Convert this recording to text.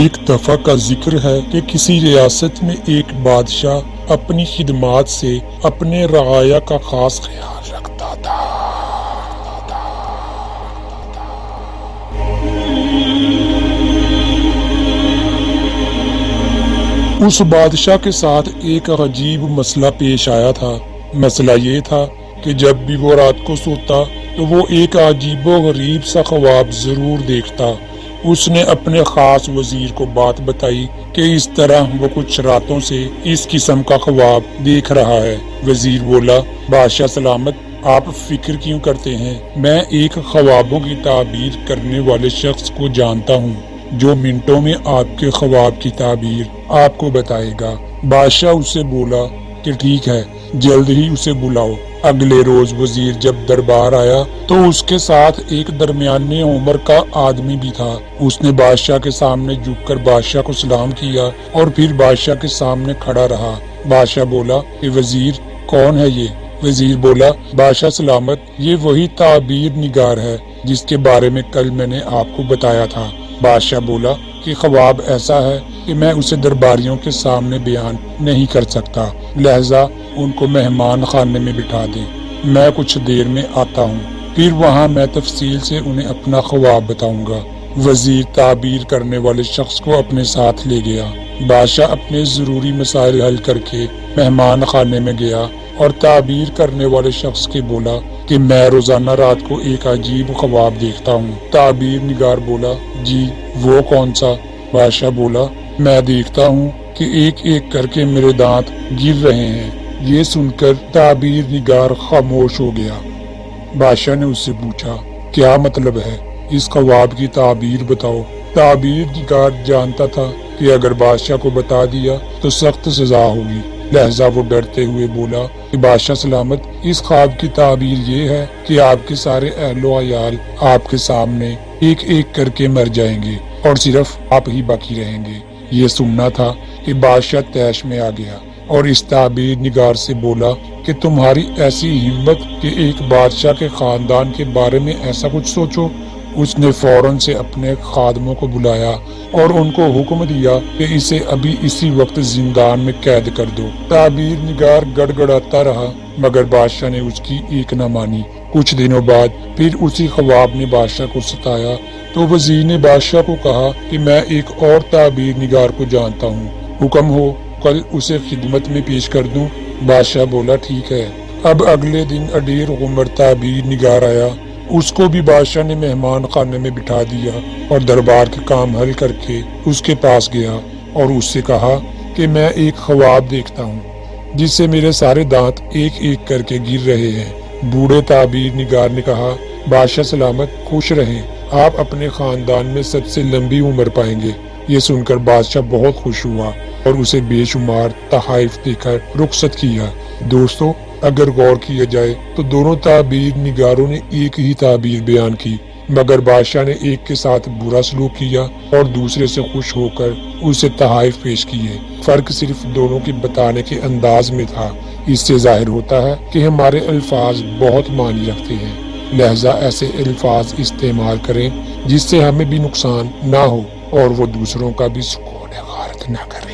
ایک دفعہ کا ذکر ہے کہ کسی ریاست میں ایک بادشاہ اپنی خدمات سے اپنے رعایا کا خاص خیال رکھتا تھا۔ اس بادشاہ کے ساتھ ایک عجیب مسئلہ پیش آیا تھا۔ مسئلہ یہ تھا کہ جب بھی وہ رات کو سوتا تو وہ ایک عجیب و غریب سا خواب ضرور دیکھتا۔ اس نے اپنے خاص وزیر کو بات بتائی کہ اس طرح وہ کچھ راتوں سے اس قسم کا خواب دیکھ رہا ہے۔ وزیر بولا، بادشاہ سلامت، آپ فکر کیوں کرتے ہیں؟ میں ایک خوابوں کی تعبیر کرنے والے شخص کو جانتا ہوں جو منٹوں میں آپ کے خواب کی تعبیر آپ کو بتائے گا۔ بادشاہ اسے بولا کہ ٹھیک ہے، جلد ہی اسے بلاؤ۔ اگلے روز وزیر جب دربار آیا تو اس کے ساتھ ایک درمیانے عمر کا آدمی بھی تھا۔ اس نے بادشاہ کے سامنے جھک کر بادشاہ کو سلام کیا اور پھر بادشاہ کے سامنے کھڑا رہا۔ بادشاہ بولا کہ وزیر کون ہے یہ؟ وزیر بولا، بادشاہ سلامت، یہ وہی تعبیر نگار ہے جس کے بارے میں کل میں نے آپ کو بتایا تھا۔ بادشاہ بولا کہ خواب ایسا ہے کہ میں اسے درباریوں کے سامنے بیان نہیں کر سکتا، لہذا ان کو مہمان خانے میں بٹھا دیں، میں کچھ دیر میں آتا ہوں، پھر وہاں میں تفصیل سے انہیں اپنا خواب بتاؤں گا۔ وزیر تعبیر کرنے والے شخص کو اپنے ساتھ لے گیا۔ بادشاہ اپنے ضروری مسائل حل کر کے مہمان خانے میں گیا اور تعبیر کرنے والے شخص کے بولا کہ میں روزانہ رات کو ایک عجیب خواب دیکھتا ہوں۔ تعبیر نگار بولا، جی وہ کون سا؟ بادشاہ بولا، میں دیکھتا ہوں کہ ایک ایک کر کے میرے دانت گر رہے ہیں۔ یہ سن کر تعبیر نگار خاموش ہو گیا۔ بادشاہ نے اس سے پوچھا، کیا مطلب ہے؟ اس خواب کی تعبیر بتاؤ۔ تعبیر نگار جانتا تھا کہ اگر بادشاہ کو بتا دیا تو سخت سزا ہوگی، لہذا وہ ڈرتے ہوئے بولا کہ بادشاہ سلامت، اس خواب کی تعبیر یہ ہے کہ آپ کے سارے اہل و عیال آپ کے سامنے ایک ایک کر کے مر جائیں گے اور صرف آپ ہی باقی رہیں گے۔ یہ سننا تھا کہ بادشاہ طیش میں آ گیا اور اس تعبیر نگار سے بولا کہ تمہاری ایسی ہمت کہ ایک بادشاہ کے خاندان کے بارے میں ایسا کچھ سوچو۔ اس نے فوراً سے اپنے خادموں کو بلایا اور ان کو حکم دیا کہ اسے ابھی اسی وقت زندان میں قید کر دو۔ تعبیر نگار گڑ گڑاتا رہا مگر بادشاہ نے اس کی ایک نہ مانی۔ کچھ دنوں بعد پھر اسی خواب نے بادشاہ کو ستایا تو وزیر نے بادشاہ کو کہا کہ میں ایک اور تعبیر نگار کو جانتا ہوں، حکم ہو کل اسے خدمت میں پیش کر دوں۔ بادشاہ بولا ٹھیک ہے۔ اب اگلے دن اڈیر عمر تعبیر نگار آیا۔ اس کو بھی بادشاہ نے مہمان خانے میں بٹھا دیا اور دربار کے کام حل کر کے اس کے پاس گیا اور اس سے کہا کہ میں ایک خواب دیکھتا ہوں جس سے میرے سارے دانت ایک ایک کر کے گر رہے ہیں۔ بوڑھے تعبیر نگار نے کہا، بادشاہ سلامت، خوش رہیں، آپ اپنے خاندان میں سب سے لمبی عمر پائیں گے۔ یہ سن کر بادشاہ بہت خوش ہوا اور اسے بے شمار تحائف دے کر رخصت کیا۔ دوستو، اگر غور کیا جائے تو دونوں تعبیر نگاروں نے ایک ہی تعبیر بیان کی، مگر بادشاہ نے ایک کے ساتھ برا سلوک کیا اور دوسرے سے خوش ہو کر اسے تحائف پیش کیے۔ فرق صرف دونوں کے بتانے کے انداز میں تھا۔ اس سے ظاہر ہوتا ہے کہ ہمارے الفاظ بہت معنی رکھتے ہیں، لہذا ایسے الفاظ استعمال کریں جس سے ہمیں بھی نقصان نہ ہو اور وہ دوسروں کا بھی سکون غارت نہ کرے۔